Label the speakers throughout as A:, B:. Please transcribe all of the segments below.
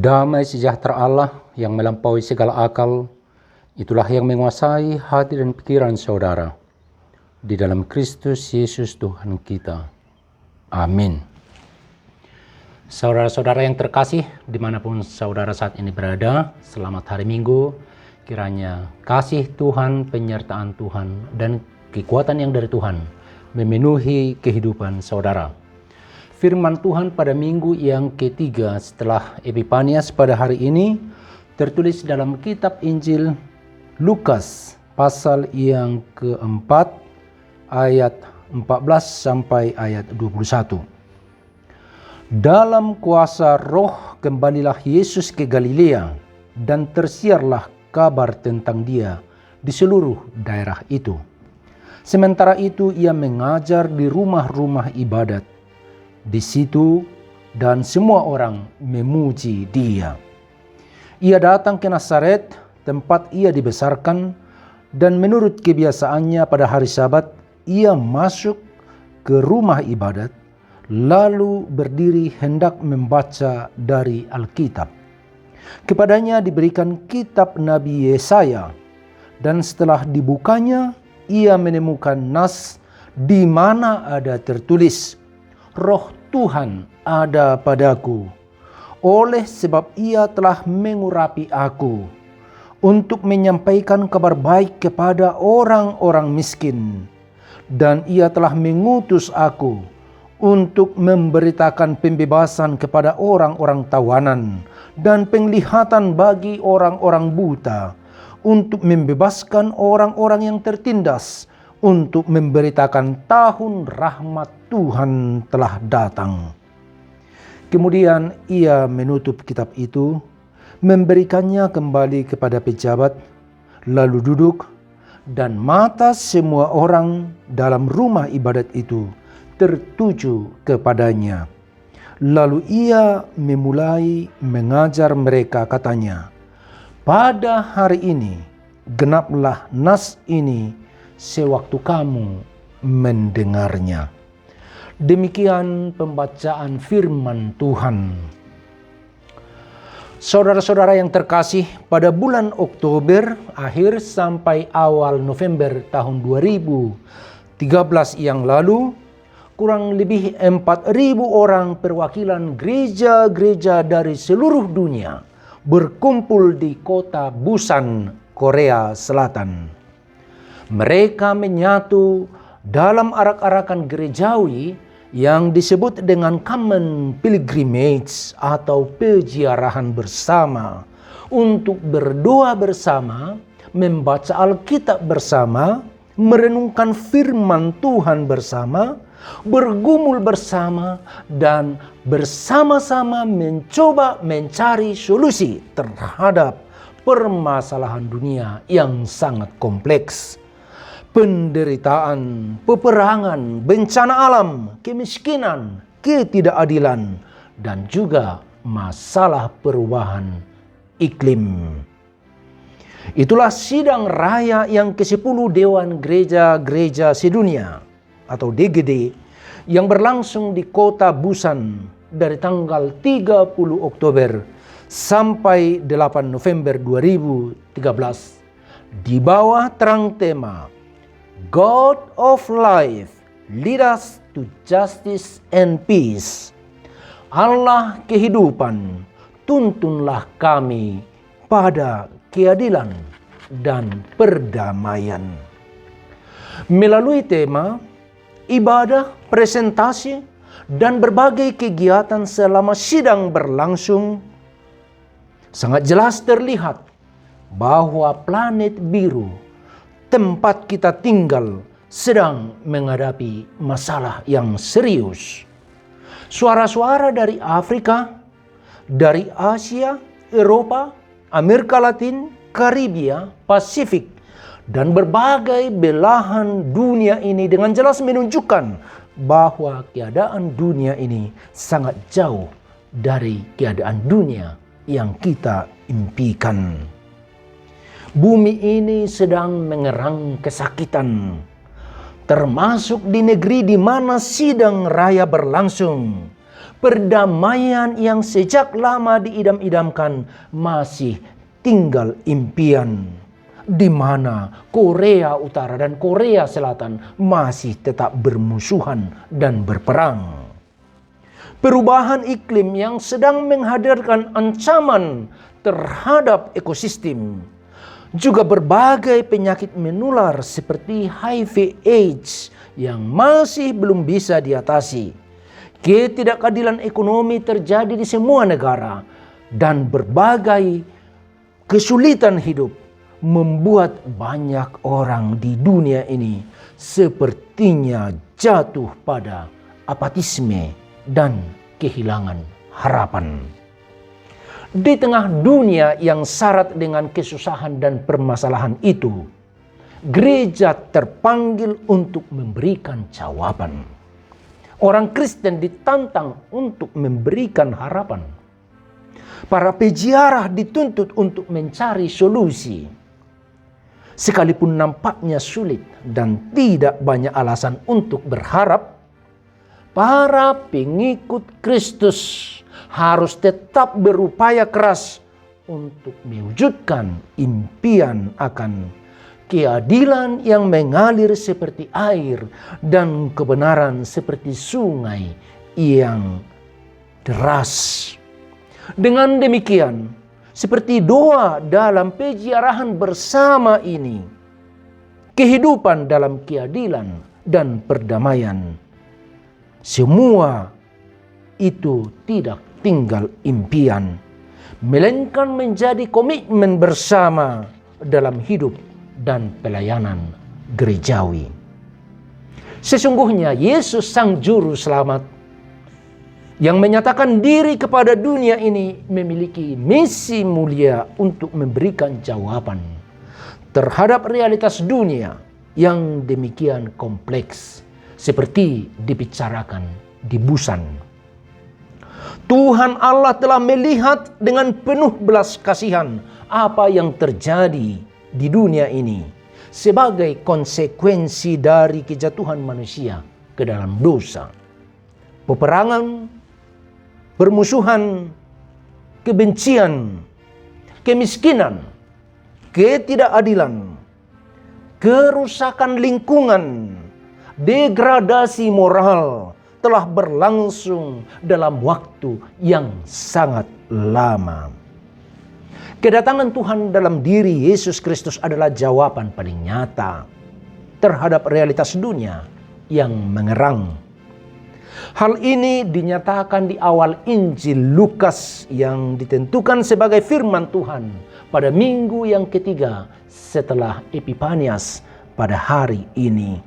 A: Damai sejahtera Allah yang melampaui segala akal, itulah yang menguasai hati dan pikiran saudara. Di dalam Kristus Yesus Tuhan kita. Amin. Saudara-saudara yang terkasih, dimanapun saudara saat ini berada, selamat hari Minggu. Kiranya kasih Tuhan, penyertaan Tuhan, dan kekuatan yang dari Tuhan memenuhi kehidupan saudara. Firman Tuhan pada minggu yang ketiga setelah Epifanias pada hari ini tertulis dalam kitab Injil Lukas pasal yang keempat ayat 14 sampai ayat 21. Dalam kuasa Roh kembalilah Yesus ke Galilea dan tersiarlah kabar tentang Dia di seluruh daerah itu. Sementara itu ia mengajar di rumah-rumah ibadat di situ dan semua orang memuji Dia. Ia datang ke Nazaret, tempat ia dibesarkan, dan menurut kebiasaannya pada hari Sabat, ia masuk ke rumah ibadat, lalu berdiri hendak membaca dari Alkitab. Kepadanya diberikan kitab Nabi Yesaya, dan setelah dibukanya, ia menemukan nas di mana ada tertulis, Roh Tuhan ada padaku, oleh sebab ia telah mengurapi aku untuk menyampaikan kabar baik kepada orang-orang miskin, dan ia telah mengutus aku untuk memberitakan pembebasan kepada orang-orang tawanan dan penglihatan bagi orang-orang buta, untuk membebaskan orang-orang yang tertindas, untuk memberitakan tahun rahmat Tuhan telah datang. Kemudian ia menutup kitab itu, memberikannya kembali kepada pejabat, lalu duduk, dan mata semua orang dalam rumah ibadat itu tertuju kepadanya. Lalu ia memulai mengajar mereka, katanya, pada hari ini genaplah nas ini sewaktu kamu mendengarnya. Demikian pembacaan firman Tuhan. Saudara-saudara yang terkasih, pada bulan Oktober akhir sampai awal November tahun 2013 yang lalu, kurang lebih 4.000 orang perwakilan gereja-gereja dari seluruh dunia berkumpul di kota Busan, Korea Selatan. Mereka menyatu dalam arak-arakan gerejawi yang disebut dengan common pilgrimage atau peziarahan bersama, untuk berdoa bersama, membaca Alkitab bersama, merenungkan firman Tuhan bersama, bergumul bersama, dan bersama-sama mencoba mencari solusi terhadap permasalahan dunia yang sangat kompleks. Penderitaan, peperangan, bencana alam, kemiskinan, ketidakadilan, dan juga masalah perubahan iklim. Itulah sidang raya yang ke-10 Dewan Gereja-Gereja Sedunia atau DGD yang berlangsung di kota Busan dari tanggal 30 Oktober sampai 8 November 2013 di bawah terang tema God of Life, lead us to justice and peace. Allah kehidupan, tuntunlah kami pada keadilan dan perdamaian. Melalui tema, ibadah, presentasi, dan berbagai kegiatan selama sidang berlangsung, sangat jelas terlihat bahwa planet biru, tempat kita tinggal, sedang menghadapi masalah yang serius. Suara-suara dari Afrika, dari Asia, Eropa, Amerika Latin, Karibia, Pasifik, dan berbagai belahan dunia ini dengan jelas menunjukkan bahwa keadaan dunia ini sangat jauh dari keadaan dunia yang kita impikan. Bumi ini sedang mengerang kesakitan, termasuk di negeri di mana sidang raya berlangsung. Perdamaian yang sejak lama diidam-idamkan masih tinggal impian, di mana Korea Utara dan Korea Selatan masih tetap bermusuhan dan berperang. Perubahan iklim yang sedang menghadirkan ancaman terhadap ekosistem, juga berbagai penyakit menular seperti HIV/AIDS yang masih belum bisa diatasi. Ketidakadilan ekonomi terjadi di semua negara, dan berbagai kesulitan hidup membuat banyak orang di dunia ini sepertinya jatuh pada apatisme dan kehilangan harapan. Di tengah dunia yang syarat dengan kesusahan dan permasalahan itu, gereja terpanggil untuk memberikan jawaban. Orang Kristen ditantang untuk memberikan harapan. Para peziarah dituntut untuk mencari solusi. Sekalipun nampaknya sulit dan tidak banyak alasan untuk berharap, para pengikut Kristus harus tetap berupaya keras untuk mewujudkan impian akan keadilan yang mengalir seperti air dan kebenaran seperti sungai yang deras. Dengan demikian, seperti doa dalam peziarahan bersama ini, kehidupan dalam keadilan dan perdamaian, semua itu tidak tinggal impian, melainkan menjadi komitmen bersama dalam hidup dan pelayanan gerejawi. Sesungguhnya Yesus Sang Juru Selamat yang menyatakan diri kepada dunia ini memiliki misi mulia untuk memberikan jawaban terhadap realitas dunia yang demikian kompleks seperti dibicarakan di Busan. Tuhan Allah telah melihat dengan penuh belas kasihan apa yang terjadi di dunia ini sebagai konsekuensi dari kejatuhan manusia ke dalam dosa. Peperangan, permusuhan, kebencian, kemiskinan, ketidakadilan, kerusakan lingkungan, degradasi moral telah berlangsung dalam waktu yang sangat lama. Kedatangan Tuhan dalam diri Yesus Kristus adalah jawaban paling nyata terhadap realitas dunia yang mengerang. Hal ini dinyatakan di awal Injil Lukas yang ditentukan sebagai firman Tuhan pada minggu yang ketiga setelah Epifanias pada hari ini.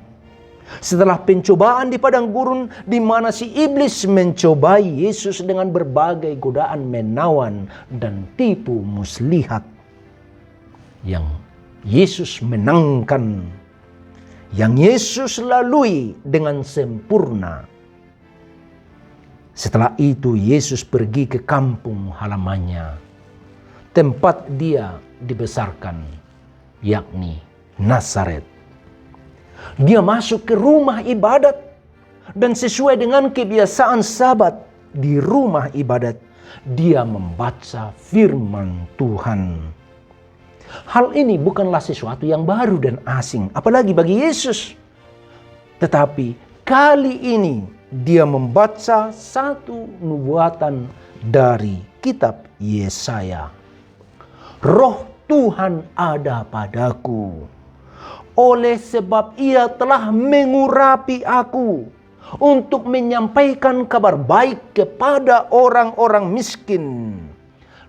A: Setelah pencobaan di padang gurun di mana si iblis mencobai Yesus dengan berbagai godaan menawan dan tipu muslihat, yang Yesus menangkan, yang Yesus lalui dengan sempurna. Setelah itu Yesus pergi ke kampung halamannya, tempat dia dibesarkan, yakni Nazaret. Dia masuk ke rumah ibadat dan sesuai dengan kebiasaan Sabat di rumah ibadat, dia membaca firman Tuhan. Hal ini bukanlah sesuatu yang baru dan asing, apalagi bagi Yesus. Tetapi kali ini dia membaca satu nubuatan dari kitab Yesaya. Roh Tuhan ada padaku, oleh sebab ia telah mengurapi aku untuk menyampaikan kabar baik kepada orang-orang miskin.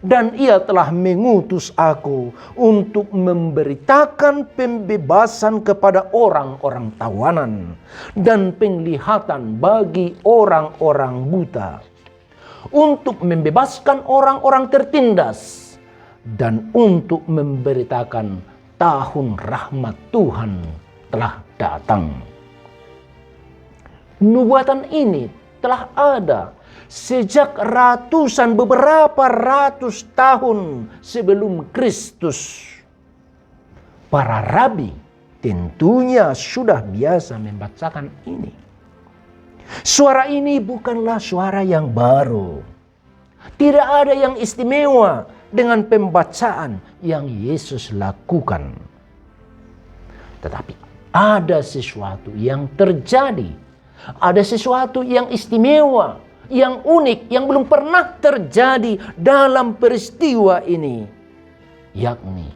A: Dan ia telah mengutus aku untuk memberitakan pembebasan kepada orang-orang tawanan dan penglihatan bagi orang-orang buta, untuk membebaskan orang-orang tertindas, dan untuk memberitakan tahun rahmat Tuhan telah datang. Nubuatan ini telah ada sejak beberapa ratus tahun sebelum Kristus. Para rabi tentunya sudah biasa membacakan ini.
B: Suara ini bukanlah suara yang baru. Tidak ada yang istimewa dengan pembacaan yang Yesus lakukan. Tetapi ada sesuatu yang terjadi. Ada sesuatu yang istimewa, yang unik, yang belum pernah terjadi dalam peristiwa ini. Yakni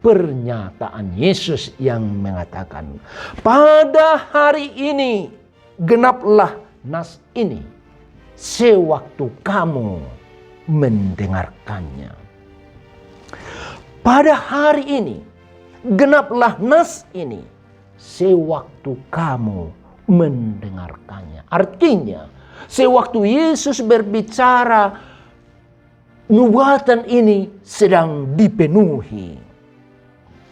B: pernyataan Yesus yang mengatakan, pada hari ini genaplah nas ini sewaktu kamu mendengarkannya. Pada hari ini genaplah nas ini sewaktu kamu mendengarkannya. Artinya, sewaktu Yesus berbicara, nubuatan ini sedang dipenuhi.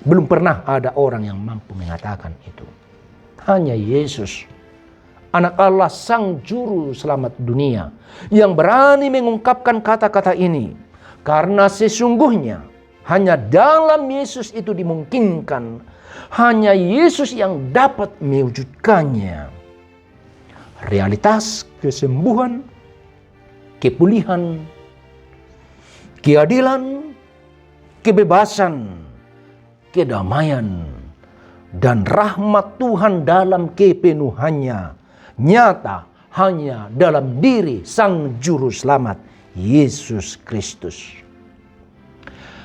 B: Belum pernah ada orang yang mampu mengatakan itu. Hanya Yesus, Anak Allah, Sang Juru Selamat dunia, yang berani mengungkapkan kata-kata ini. Karena sesungguhnya hanya dalam Yesus itu dimungkinkan. Hanya Yesus yang dapat mewujudkannya. Realitas kesembuhan, kepulihan, keadilan, kebebasan, kedamaian, dan rahmat Tuhan dalam kepenuhannya nyata hanya dalam diri Sang Juru Selamat, Yesus Kristus.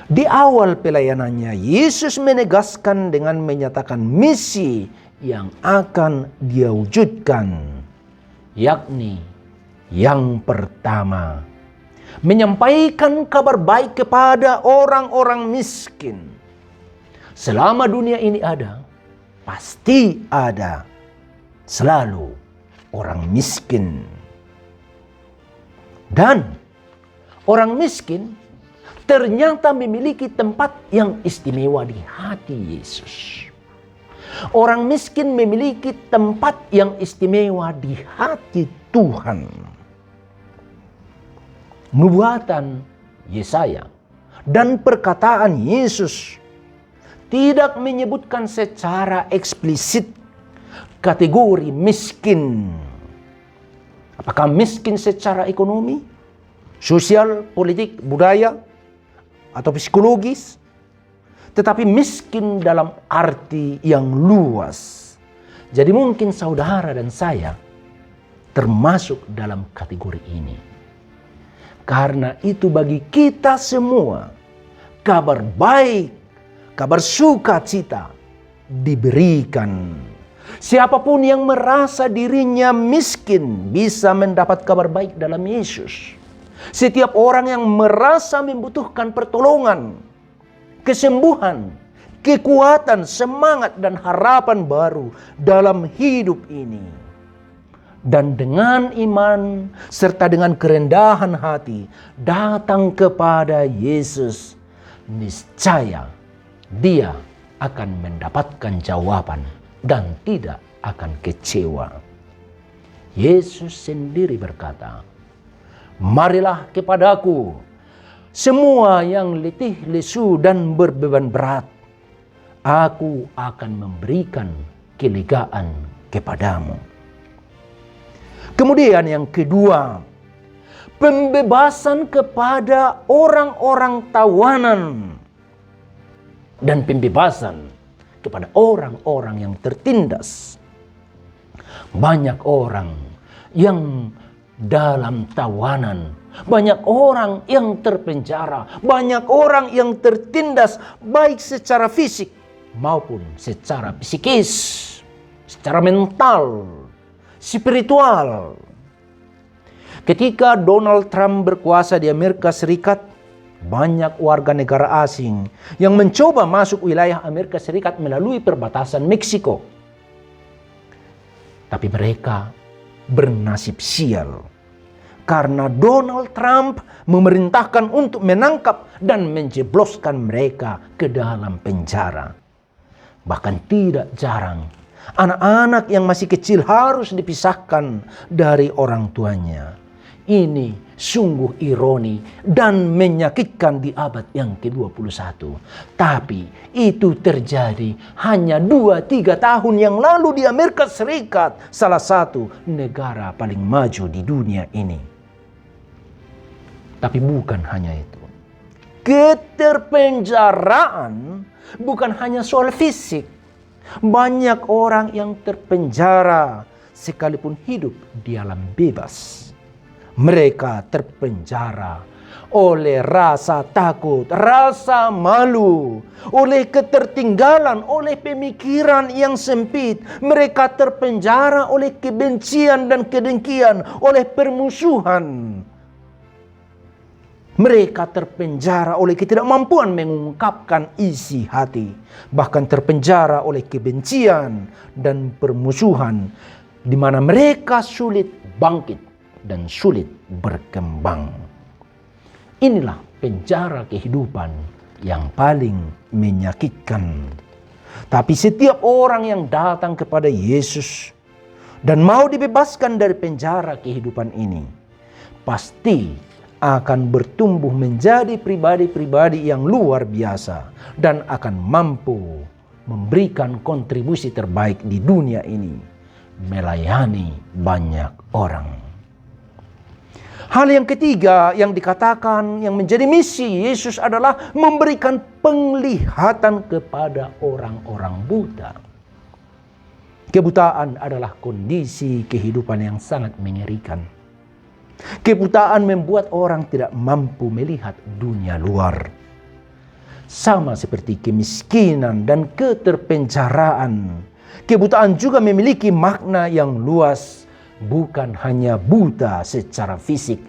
B: Di awal pelayanannya, Yesus menegaskan dengan menyatakan misi yang akan Dia wujudkan, yakni yang pertama, menyampaikan kabar baik kepada orang-orang miskin. Selama dunia ini ada, pasti ada selalu orang miskin. Dan orang miskin ternyata memiliki tempat yang istimewa di hati Yesus. Orang miskin memiliki tempat yang istimewa di hati Tuhan. Nubuatan Yesaya dan perkataan Yesus tidak menyebutkan secara eksplisit kategori miskin. Apakah miskin secara ekonomi, sosial, politik, budaya, atau psikologis? Tetapi miskin dalam arti yang luas. Jadi mungkin saudara dan saya termasuk dalam kategori ini. Karena itu bagi kita semua, kabar baik, kabar sukacita diberikan. Siapapun yang merasa dirinya miskin bisa mendapat kabar baik dalam Yesus. Setiap orang yang merasa membutuhkan pertolongan, kesembuhan, kekuatan, semangat, dan harapan baru dalam hidup ini. Dan dengan iman serta dengan kerendahan hati datang kepada Yesus, niscaya Dia akan mendapatkan jawaban dan tidak akan kecewa. Yesus sendiri berkata, marilah kepadaku semua yang letih, lesu, dan berbeban berat. Aku akan memberikan kelegaan kepadamu. Kemudian yang kedua, pembebasan kepada orang-orang tawanan dan pembebasan kepada orang-orang yang tertindas. Banyak orang yang dalam tawanan, banyak orang yang terpenjara, banyak orang yang tertindas baik secara fisik maupun secara psikis, secara mental, spiritual. Ketika Donald Trump berkuasa di Amerika Serikat, banyak warga negara asing yang mencoba masuk wilayah Amerika Serikat melalui perbatasan Meksiko. Tapi mereka bernasib sial karena Donald Trump memerintahkan untuk menangkap dan menjebloskan mereka ke dalam penjara. Bahkan tidak jarang anak-anak yang masih kecil harus dipisahkan dari orang tuanya. Ini sungguh ironi dan menyakitkan di abad yang ke-21. Tapi itu terjadi hanya 2-3 tahun yang lalu di Amerika Serikat, salah satu negara paling maju di dunia ini. Tapi bukan hanya itu. Keterpenjaraan bukan hanya soal fisik. Banyak orang yang terpenjara sekalipun hidup di alam bebas. Mereka terpenjara oleh rasa takut, rasa malu, oleh ketertinggalan, oleh pemikiran yang sempit. Mereka terpenjara oleh kebencian dan kedengkian, oleh permusuhan. Mereka terpenjara oleh ketidakmampuan mengungkapkan isi hati. Bahkan terpenjara oleh kebencian dan permusuhan, di mana mereka sulit bangkit dan sulit berkembang. Inilah penjara kehidupan yang paling menyakitkan. Tapi setiap orang yang datang kepada Yesus dan mau dibebaskan dari penjara kehidupan ini, pasti akan bertumbuh menjadi pribadi-pribadi yang luar biasa dan akan mampu memberikan kontribusi terbaik di dunia ini, melayani banyak orang. Hal yang ketiga yang dikatakan yang menjadi misi Yesus adalah memberikan penglihatan kepada orang-orang buta. Kebutaan adalah kondisi kehidupan yang sangat mengerikan. Kebutaan membuat orang tidak mampu melihat dunia luar. Sama seperti kemiskinan dan keterpenjaraan, kebutaan juga memiliki makna yang luas. Bukan hanya buta secara fisik,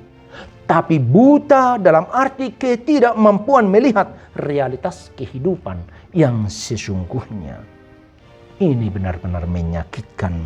B: tapi buta dalam arti ketidakmampuan melihat realitas kehidupan yang sesungguhnya. Ini benar-benar menyakitkan.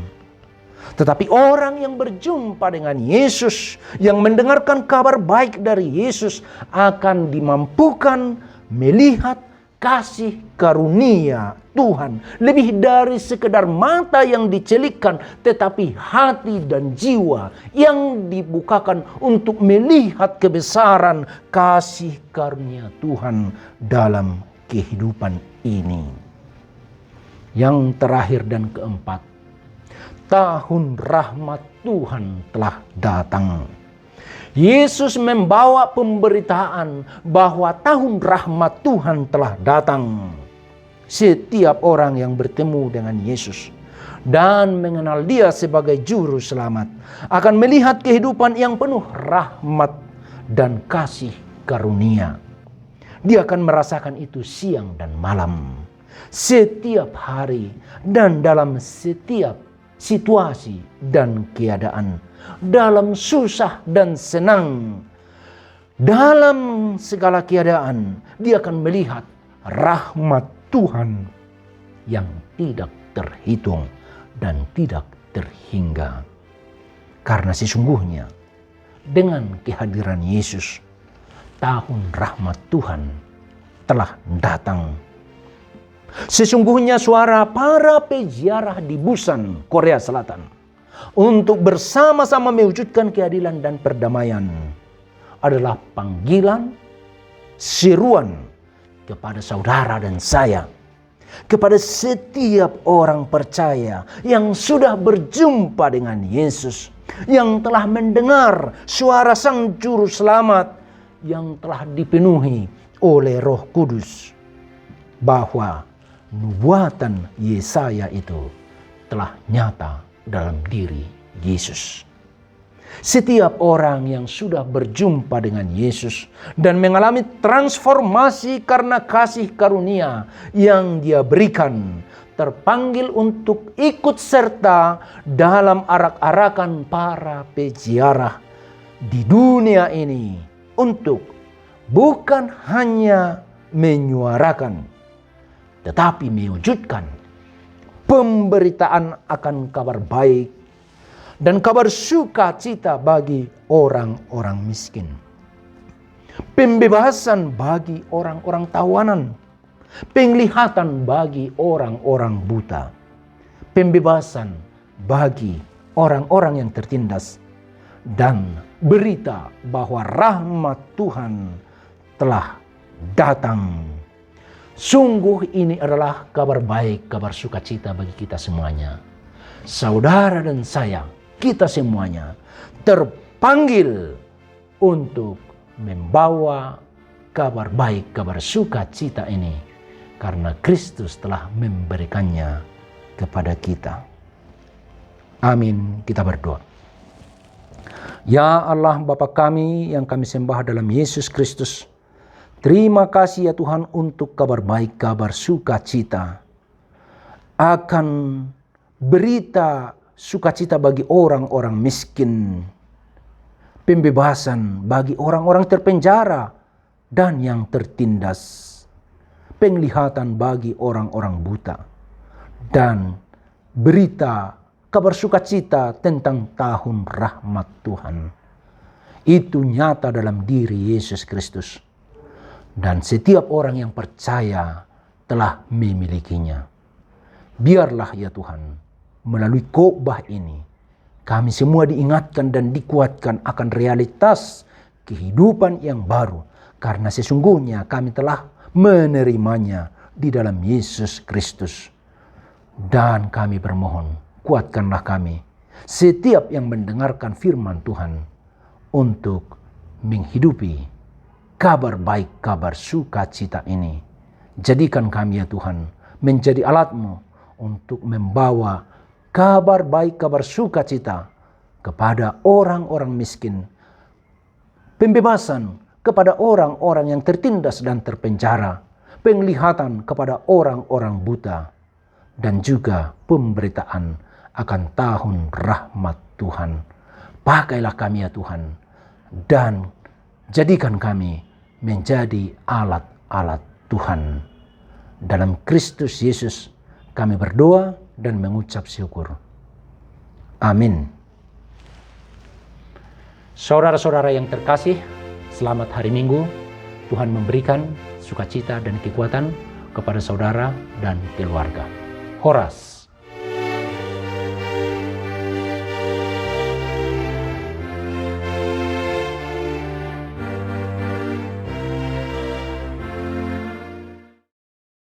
B: Tetapi orang yang berjumpa dengan Yesus, yang mendengarkan kabar baik dari Yesus, akan dimampukan melihat kasih karunia Tuhan lebih dari sekedar mata yang dicelikkan, tetapi hati dan jiwa yang dibukakan untuk melihat kebesaran kasih karunia Tuhan dalam kehidupan ini. Yang terakhir dan keempat, tahun rahmat Tuhan telah datang. Yesus membawa pemberitaan bahwa tahun rahmat Tuhan telah datang. Setiap orang yang bertemu dengan Yesus dan mengenal Dia sebagai juru selamat akan melihat kehidupan yang penuh rahmat dan kasih karunia. Dia akan merasakan itu siang dan malam, setiap hari dan dalam setiap situasi dan keadaan, dalam susah dan senang, dalam segala keadaan dia akan melihat rahmat Tuhan yang tidak terhitung dan tidak terhingga. Karena sesungguhnya dengan kehadiran Yesus, tahun rahmat Tuhan telah datang. Sesungguhnya suara para peziarah di Busan, Korea Selatan, untuk bersama-sama mewujudkan keadilan dan perdamaian adalah panggilan, seruan kepada saudara dan saya, kepada setiap orang percaya yang sudah berjumpa dengan Yesus, yang telah mendengar suara Sang Juru Selamat, yang telah dipenuhi oleh Roh Kudus, bahwa nubuatan Yesaya itu telah nyata dalam diri Yesus. Setiap orang yang sudah berjumpa dengan Yesus dan mengalami transformasi karena kasih karunia yang Dia berikan, terpanggil untuk ikut serta dalam arak-arakan para peziarah di dunia ini, untuk bukan hanya menyuarakan, tetapi mewujudkan pemberitaan akan kabar baik dan kabar sukacita bagi orang-orang miskin, pembebasan bagi orang-orang tawanan, penglihatan bagi orang-orang buta, pembebasan bagi orang-orang yang tertindas, dan berita bahwa rahmat Tuhan telah datang. Sungguh ini adalah kabar baik, kabar sukacita bagi kita semuanya. Saudara dan saya, kita semuanya terpanggil untuk membawa kabar baik, kabar sukacita ini karena Kristus telah memberikannya kepada kita. Amin. Kita berdoa. Ya Allah Bapa kami yang kami sembah dalam Yesus Kristus, terima kasih ya Tuhan untuk kabar baik, kabar sukacita akan berita sukacita bagi orang-orang miskin, pembebasan bagi orang-orang terpenjara dan yang tertindas, penglihatan bagi orang-orang buta, dan berita kabar sukacita tentang tahun rahmat Tuhan. Itu nyata dalam diri Yesus Kristus. Dan setiap orang yang percaya telah memilikinya. Biarlah ya Tuhan, melalui khotbah ini, kami semua diingatkan dan dikuatkan akan realitas kehidupan yang baru. Karena sesungguhnya kami telah menerimanya di dalam Yesus Kristus. Dan kami bermohon, kuatkanlah kami, setiap yang mendengarkan firman Tuhan, untuk menghidupi kabar baik, kabar sukacita ini. Jadikan kami ya Tuhan, menjadi alat-Mu untuk membawa kabar baik, kabar sukacita kepada orang-orang miskin, pembebasan kepada orang-orang yang tertindas dan terpenjara, penglihatan kepada orang-orang buta, dan juga pemberitaan akan tahun rahmat Tuhan. Pakailah kami ya Tuhan, dan jadikan kami menjadi alat-alat Tuhan. Dalam Kristus Yesus kami berdoa dan mengucap syukur. Amin. Saudara-saudara yang terkasih, selamat hari Minggu. Tuhan memberikan sukacita dan kekuatan kepada saudara dan keluarga. Horas.